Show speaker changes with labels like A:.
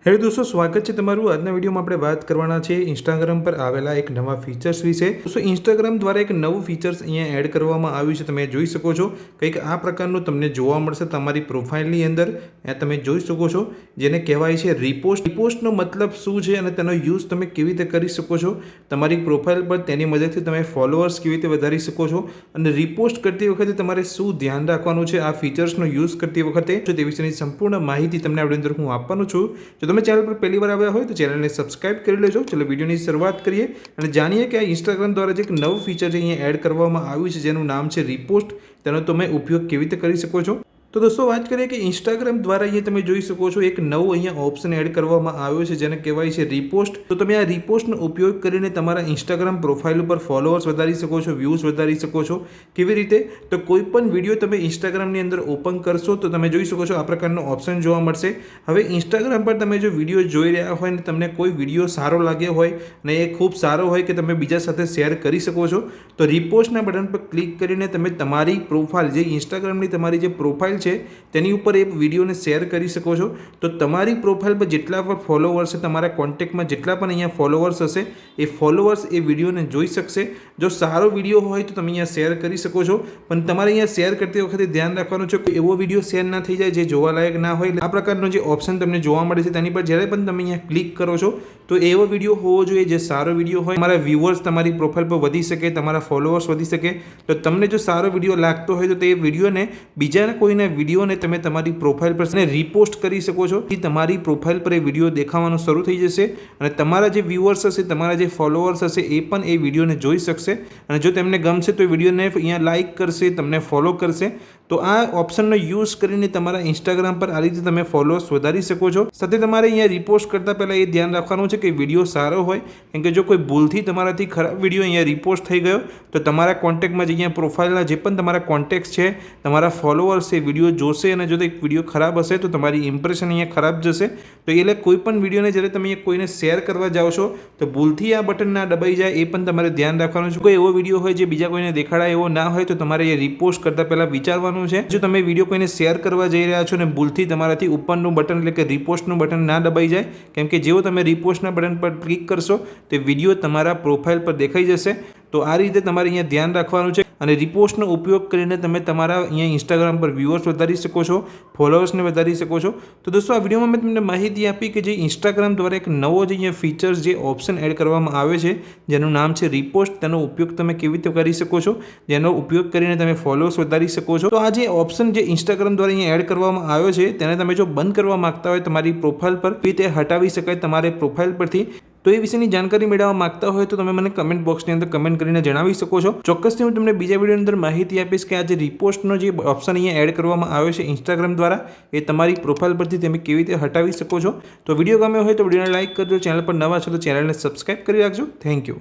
A: Hello દોસ્તો, સ્વાગત છે તમારું। આજના વિડીયોમાં આપણે વાત કરવાના છે ઇન્સ્ટાગ્રામ પર આવેલા એક નવા ફીચર્સ વિશે। દોસ્તો, ઇન્સ્ટાગ્રામ દ્વારા એક નવું ફીચર્સ અહીંયા એડ કરવામાં આવ્યું છે। તમે જોઈ શકો છો કંઈક આ પ્રકારનું તમને જોવા મળશે તમારી પ્રોફાઇલની અંદર। ત્યાં તમે જોઈ શકો છો જેને કહેવાય છે રીપોસ્ટ। રીપોસ્ટનો મતલબ શું છે અને તેનો યુઝ તમે કેવી રીતે કરી શકો છો, તમારી પ્રોફાઇલ પર તેની મદદથી તમે ફોલોઅર્સ કેવી રીતે વધારી શકો છો અને રીપોસ્ટ કરતી વખતે તમારે શું ધ્યાન રાખવાનું છે આ ફીચર્સનો યુઝ કરતી વખતે તે વિશેની સંપૂર્ણ માહિતી તમને આ વિડીયોની અંદર હું આપવાનો છું। જો તમે ચેનલ પર પહેલી વાર આવ્યા હોય તો ચેનલને સબસ્ક્રાઇબ કરી લેજો। ચલો વિડીયોની શરૂઆત કરીએ અને જાણીએ કે આ ઇન્સ્ટાગ્રામ દ્વારા જે એક નવું ફીચર છે અહીંયા એડ કરવામાં આવ્યું છે જેનું નામ છે રીપોસ્ટ। તેનો તમે ઉપયોગ કેવી રીતે કરી શકો છો। તો દોસ્તો, વાત કરીએ કે ઇન્સ્ટાગ્રામ દ્વારા અહીંયા તમે જોઈ શકો છો એક નવું અહીંયા ઓપ્શન એડ કરવામાં આવ્યો છે જેને કહેવાય છે રીપોસ્ટ। તો તમે આ રીપોસ્ટનો ઉપયોગ કરીને તમારા ઇન્સ્ટાગ્રામ પ્રોફાઇલ ઉપર ફોલોઅર્સ વધારી શકો છો, વ્યૂઝ વધારી શકો છો। કેવી રીતે? તો કોઈ પણ વિડીયો તમે ઇન્સ્ટાગ્રામની અંદર ઓપન કરશો તો તમે જોઈ શકો છો આ પ્રકારનો ઓપ્શન જોવા મળશે। હવે ઇન્સ્ટાગ્રામ પર તમે જો વિડીયો જોઈ રહ્યા હોય ને તમને કોઈ વિડીયો સારો લાગ્યો હોય અને એ ખૂબ સારો હોય કે તમે બીજા સાથે શેર કરી શકો છો તો રીપોસ્ટના બટન પર ક્લિક કરીને તમે તમારી પ્રોફાઇલ જે ઇન્સ્ટાગ્રામની તમારી જે પ્રોફાઇલ છે તેની ઉપર એ વિડીયોને શેર કરી શકો છો। તો તમારી પ્રોફાઇલ પર જેટલા પણ ફોલોઅર્સ છે, તમારા કોન્ટેક્ટમાં જેટલા પણ અહીંયા ફોલોઅર્સ હશે એ ફોલોઅર્સ એ વિડીયોને જોઈ શકશે। જો સારો વિડીયો હોય તો તમે અહીંયા શેર કરી શકો છો, પણ તમારે અહીંયા શેર કરતી વખતે ધ્યાન રાખવાનું છે કે એવો વિડીયો શેર ના થઈ જાય જે જોવાલાયક ના હોય। આ પ્રકારનો જે ઓપ્શન તમને જોવા મળે છે તેની પર જ્યારે પણ તમે અહીંયા ક્લિક કરો છો તો એવો વિડીયો હોવો જોઈએ જે સારો વિડીયો હોય, તમારા વ્યુઅર્સ તમારી પ્રોફાઇલ પર વધી શકે, તમારા ફોલોઅર્સ વધી શકે। તો તમને જો સારો વિડીયો લાગતો હોય તો તે વિડીયોને બીજાના કોઈના વિડીયોને તમે તમારી પ્રોફાઇલ પર રીપોસ્ટ કરી શકો છો। તમારી પ્રોફાઇલ પર એ વિડીયો દેખાવાનું શરૂ થઈ જશે અને તમારા જે વ્યુઅર્સ હશે, તમારા જે ફોલોઅર્સ હશે એ પણ એ વિડીયોને જોઈ શકશે અને જો તેમને ગમશે તો વિડીયોને અહીંયા લાઇક કરશે, તમને ફોલો કરશે। તો આ ઓપ્શનનો યુઝ કરીને તમારા ઇન્સ્ટાગ્રામ પર આ રીતે તમે ફોલોઅર્સ વધારી શકો છો। સાથે તમારે અહીંયા રીપોસ્ટ કરતાં પહેલાં એ ધ્યાન રાખવાનું છે કે વિડીયો સારો હોય, કેમ કે જો કોઈ ભૂલથી તમારાથી ખરાબ વિડીયો અહીંયા રીપોસ્ટ થઈ ગયો તો તમારા કોન્ટેક્ટમાં જે અહીંયા પ્રોફાઇલના જે પણ તમારા કોન્ટેક્ટ છે, તમારા ફોલોઅર્સ એ વિડીયો જોશે અને જો એક વિડીયો ખરાબ હશે તો તમારી ઇમ્પ્રેશન અહીંયા ખરાબ જશે। તો એટલે કોઈ પણ વિડીયોને જ્યારે તમે કોઈને શેર કરવા જાઓ છો તો ભૂલથી આ બટન ના દબાઈ જાય એ પણ તમારે ધ્યાન રાખવાનું છે। કોઈ એવો વિડીયો હોય જે બીજા કોઈને દેખાડાય એવો ના હોય તો તમારે એ રીપોસ્ટ કરતાં પહેલાં વિચારવાનું છે। જો તમે વિડીયો કોઈને શેર કરવા જઈ રહ્યા છો અને ભૂલથી તમારાથી ઉપરનું બટન એટલે કે રીપોસ્ટનું બટન ના દબાઈ જાય, કેમ કે જેવો તમે રીપોસ્ટના બટન પર ક્લિક કરશો તે વિડીયો તમારા પ્રોફાઇલ પર દેખાઈ જશે। તો આ રીતે તમારે અહીંયા ધ્યાન રાખવાનું છે અને રીપોસ્ટનો ઉપયોગ કરીને તમે તમારા અહીંયા ઇન્સ્ટાગ્રામ પર વ્યુઅર્સ વધારી શકો છો, ફોલોઅર્સને વધારી શકો છો। તો દોસ્તો, આ વિડીયોમાં મેં તમને માહિતી આપી કે જે ઇન્સ્ટાગ્રામ દ્વારા એક નવો જે અહીંયા ફીચર્સ જે ઓપ્શન એડ કરવામાં આવે છે જેનું નામ છે રીપોસ્ટ, તેનો ઉપયોગ તમે કેવી રીતે કરી શકો છો, જેનો ઉપયોગ કરીને તમે ફોલોઅર્સ વધારી શકો છો। તો આ જે ઓપ્શન જે ઇન્સ્ટાગ્રામ દ્વારા અહીંયા એડ કરવામાં આવ્યો છે તેને તમે જો બંધ કરવા માગતા હોય તમારી પ્રોફાઇલ પર તે હટાવી શકાય તમારી પ્રોફાઇલ પરથી। તો એ વિશેની જાણકારી મેળવવા માંગતા હોય તો તમે મને કમેન્ટ બોક્સની અંદર કમેન્ટ કરીને જણાવી શકો છો। ચોક્કસથી હું તમને બીજા વિડીયોની અંદર માહિતી આપીશ કે આ જે રીપોસ્ટનો જે ઓપ્શન અહીંયા એડ કરવામાં આવ્યો છે ઇન્સ્ટાગ્રામ દ્વારા એ તમારી પ્રોફાઇલ પરથી તમે કેવી રીતે હટાવી શકો છો। તો વિડીયો ગમ્યો હોય તો વિડીયોને લાઇક કરજો, ચેનલ પર નવા છો તો ચેનલને સબસ્ક્રાઇબ કરી રાખજો। Thank you.